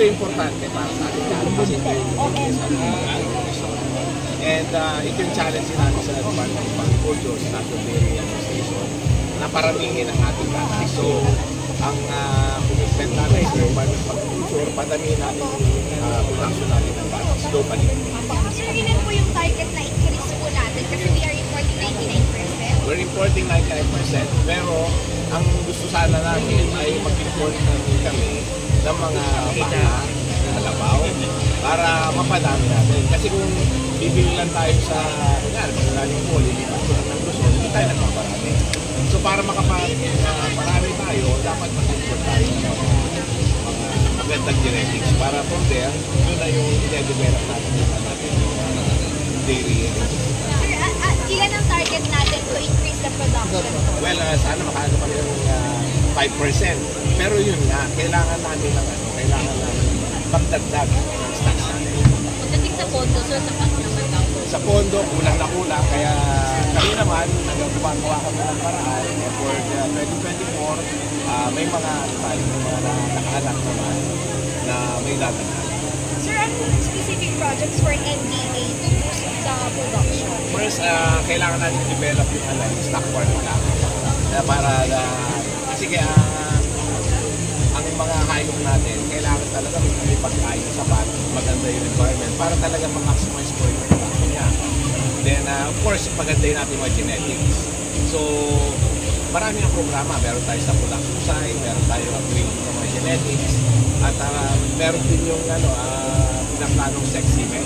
yung importante para sa atin lahat kasi ito yung and ito yung challenge natin sa Department of Agriculture, sa National Dairy Association, na paramihin ang ating data. So, ang commitment natin sa Department of Agriculture, padamihin natin yung production natin ng data globally. Sir, ilan po yung target na increase po natin? Kasi we are importing 99%. We're importing 99%, pero ang gusto sana namin ay mag-import namin kami ng mga baka, kalabaw, para mapadami natin. Kasi kung bibili lang tayo sa, galing po, lilipat ko lang ng Luzon, hindi tayo nagpaparami. So para makaparami tayo, dapat mag-import tayo ng mga magandang genetics. Para from there, yun na yung i-develop natin yung dairy. Sir, ilan ang target natin to increase the production? Well, sana makaano kami ng 5%. Pero yun nga, kailangan namin magdagdag ng stocks natin. Pagdating sa pondo, sir, sapat naman daw. Sa pondo, kulang na kulang. Kaya kami naman, nagagawa kami ng paraan. For 2024, may mga nakaanak naman na may dadagdag. Sir, anong specific projects for NDA to boost the production? First, kailangan natin develop yung stock farm lang. Kasi kaya ang mga hayop natin, kailangan talaga may pagkain sapat, maganda yung environment para talaga ma-maximize po yung production niya. Then, of course, pagandahin natin yung genetics. So, marami ang programa. Meron tayo sa production side, meron tayo upgrading ng mga genetics, at meron din yung pinaplanong sex semen.